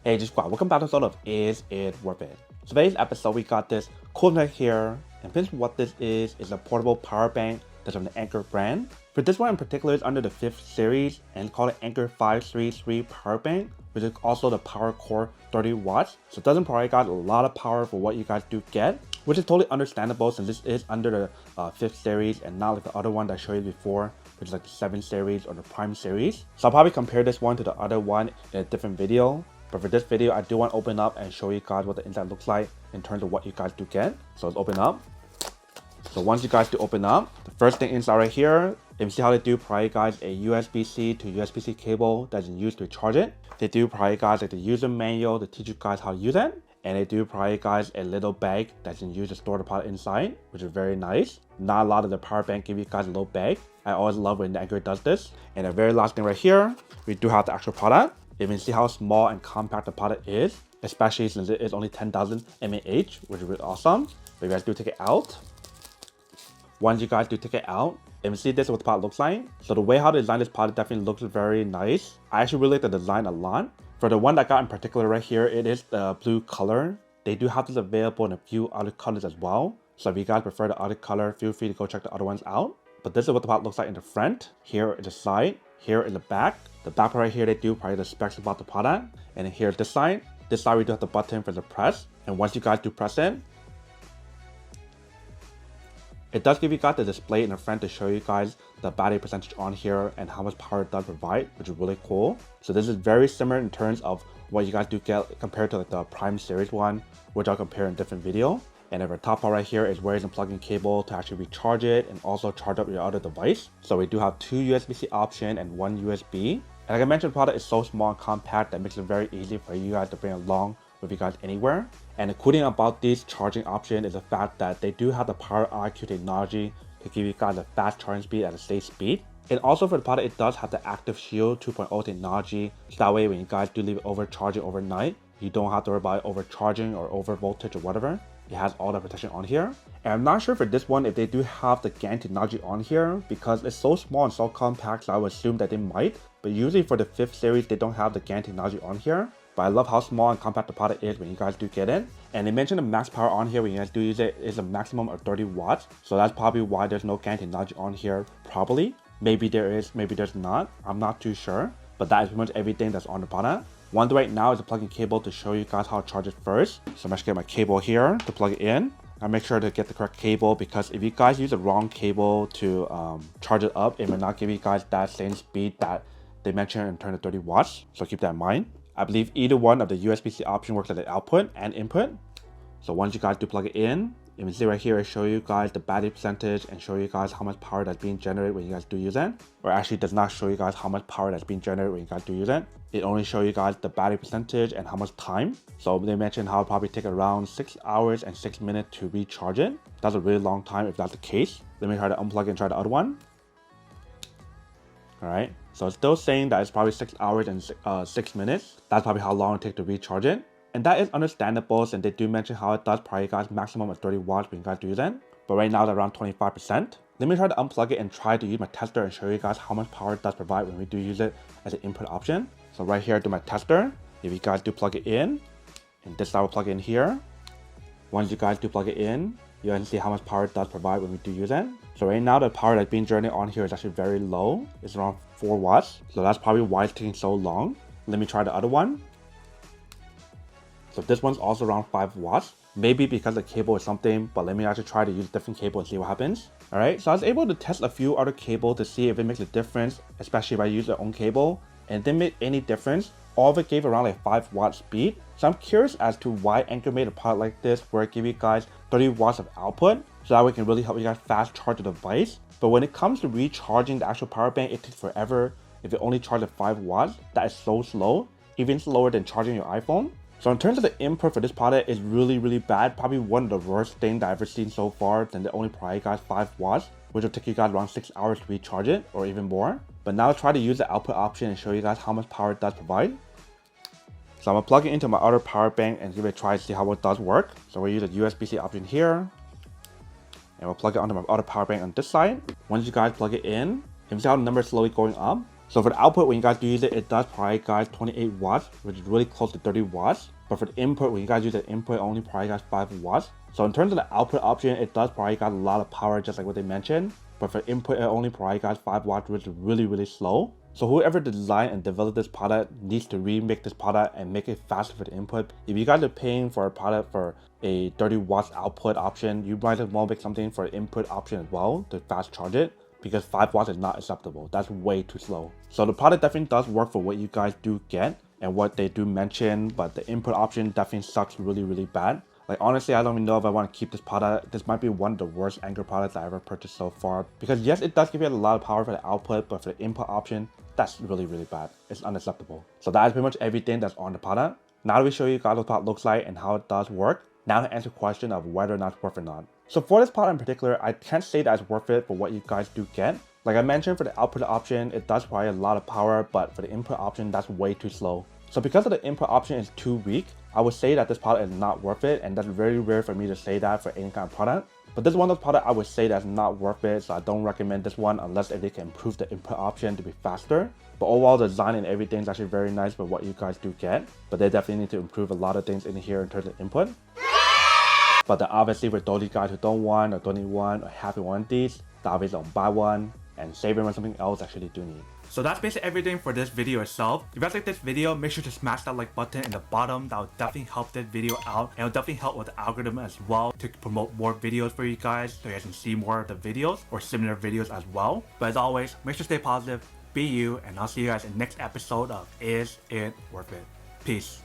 Hey G Squad, welcome back to episode of Is It Worth It? Today's episode we got this cool thing here, and basically what this is a portable power bank that's from the Anker brand. For this one in particular, it's under the 5th series and it's called an Anker 533 power bank, which is also the power core 30 watts. So it doesn't provide guys a lot of power for what you guys do get, which is totally understandable since this is under the 5th series and not like the other one that I showed you before, which is like the 7th series or the Prime series. So I'll probably compare this one to the other one in a different video. But for this video, I do want to open up and show you guys what the inside looks like in terms of what you guys do get. So let's open up. So once you guys do open up, the first thing inside right here, if you see how they do provide you guys a USB-C to USB-C cable that's used to charge it. They do provide you guys like the user manual to teach you guys how to use it. And they do provide you guys a little bag that's used to store the product inside, which is very nice. Not a lot of the power bank give you guys a little bag. I always love when the Anker does this. And the very last thing right here, we do have the actual product. You can see how small and compact the product is, especially since it is only 10,000 mAh, which is really awesome. But you guys do take it out. Once you guys do take it out, you can see this is what the product looks like. So the way how they designed this product definitely looks very nice. I actually really like the design a lot. For the one that I got in particular right here, it is the blue color. They do have this available in a few other colors as well. So if you guys prefer the other color, feel free to go check the other ones out. But this is what the product looks like in the front. Here is the side. Here is the back. The back part right here, they do probably the specs about the product. And then here's this side. This side we do have the button for the press. And once you guys do press it, it does give you guys the display in the front to show you guys the battery percentage on here and how much power it does provide, which is really cool. So this is very similar in terms of what you guys do get compared to like the Prime series one, which I'll compare in a different video. And then the top part right here is where you can plug in cable to actually recharge it and also charge up your other device. So we do have 2 USB-C option and 1 USB. And like I mentioned, the product is so small and compact that makes it very easy for you guys to bring along with you guys anywhere. And the cool thing about this charging option is the fact that they do have the Power IQ technology to give you guys a fast charging speed at a safe speed. And also for the product, it does have the Active Shield 2.0 technology. So that way when you guys do leave it overcharging overnight, you don't have to worry about overcharging or over voltage or whatever. It has all the protection on here. And I'm not sure for this one if they do have the GaN technology on here because it's so small and so compact, so I would assume that they might. But usually for the 5th series, they don't have the GaN technology on here. But I love how small and compact the product is when you guys do get it. And they mentioned the max power on here when you guys do use it is a maximum of 30 watts. So that's probably why there's no GaN technology on here, probably. Maybe there is, maybe there's not. I'm not too sure. But that is pretty much everything that's on the product. One thing right now is a plug-in cable to show you guys how to charge it first. So I'm actually get my cable here to plug it in. I make sure to get the correct cable because if you guys use the wrong cable to charge it up, it may not give you guys that same speed that they mentioned in terms of 30 watts. So keep that in mind. I believe either one of the USB-C option works as the output and input. So once you guys do plug it in, you can see right here I show you guys the battery percentage and show you guys how much power that's being generated when you guys do use it. Or actually does not show you guys how much power that's being generated when you guys do use it. It only shows you guys the battery percentage and how much time. So they mentioned how it probably take around 6 hours and 6 minutes to recharge it. That's a really long time if that's the case. Let me try to unplug and try the other one. Alright, so it's still saying that it's probably 6 hours and 6 minutes. That's probably how long it takes to recharge it. And that is understandable since they do mention how it does probably you guys maximum of 30 watts when you guys do that. But right now it's around 25%. Let me try to unplug it and try to use my tester and show you guys how much power it does provide when we do use it as an input option. So right here I do my tester. If you guys do plug it in, and this side will plug in here. Once you guys do plug it in, you can see how much power it does provide when we do use it. So right now the power that's being generated on here is actually very low. It's around 4 watts. So that's probably why it's taking so long. Let me try the other one. So this one's also around 5 watts. Maybe because the cable is something, but let me actually try to use a different cable and see what happens. Alright, so I was able to test a few other cables to see if it makes a difference, especially if I use their own cable. And it didn't make any difference. All of it gave around like 5 watt speed. So I'm curious as to why Anker made a product like this where it gives you guys 30 watts of output. So that way it can really help you guys fast charge the device. But when it comes to recharging the actual power bank, it takes forever. If it only charges 5 watts, that is so slow. Even slower than charging your iPhone. So in terms of the input for this product is really bad. Probably one of the worst things that I've ever seen so far. Then they only provide you guys 5 watts, which will take you guys around 6 hours to recharge it or even more. But now I'll try to use the output option and show you guys how much power it does provide. So I'm gonna plug it into my other power bank and give it a try to see how it does work. So we'll use the USB-C option here. And we'll plug it onto my other power bank on this side. Once you guys plug it in, you can see how the number is slowly going up. So for the output, when you guys do use it, it does provide guys 28 watts, which is really close to 30 watts. But for the input, when you guys use the input, it only provides guys 5 watts. So in terms of the output option, it does provide guys a lot of power, just like what they mentioned. But for input, it only provides guys 5 watts, which is really slow. So whoever designed and developed this product needs to remake this product and make it faster for the input. If you guys are paying for a product for a 30 watts output option, you might as well make something for input option as well to fast charge it, because 5 watts is not acceptable. That's way too slow. So the product definitely does work for what you guys do get and what they do mention, but the input option definitely sucks really bad. Like honestly, I don't even know if I want to keep this product. This might be one of the worst Anker products I ever purchased so far, because yes, it does give you a lot of power for the output, but for the input option, that's really bad. It's unacceptable. So that is pretty much everything that's on the product. Now that we show you guys what the product looks like and how it does work, now to answer the question of whether or not it's worth it or not. So for this product in particular, I can't say that it's worth it for what you guys do get. Like I mentioned, for the output option, it does provide a lot of power, but for the input option, that's way too slow. So because of the input option is too weak, I would say that this product is not worth it, and that's very rare for me to say that for any kind of product. But this is one of those products I would say that's not worth it, so I don't recommend this one unless if they can improve the input option to be faster. But overall, the design and everything is actually very nice for what you guys do get. But they definitely need to improve a lot of things in here in terms of input. But then obviously for those guys who don't want or don't need one or have one of these, they obviously don't buy one and save them on something else actually do need. So that's basically everything for this video itself. If you guys like this video, make sure to smash that like button in the bottom. That will definitely help this video out, and it will definitely help with the algorithm as well to promote more videos for you guys, so you guys can see more of the videos or similar videos as well. But as always, make sure to stay positive, be you, and I'll see you guys in the next episode of Is It Worth It? Peace.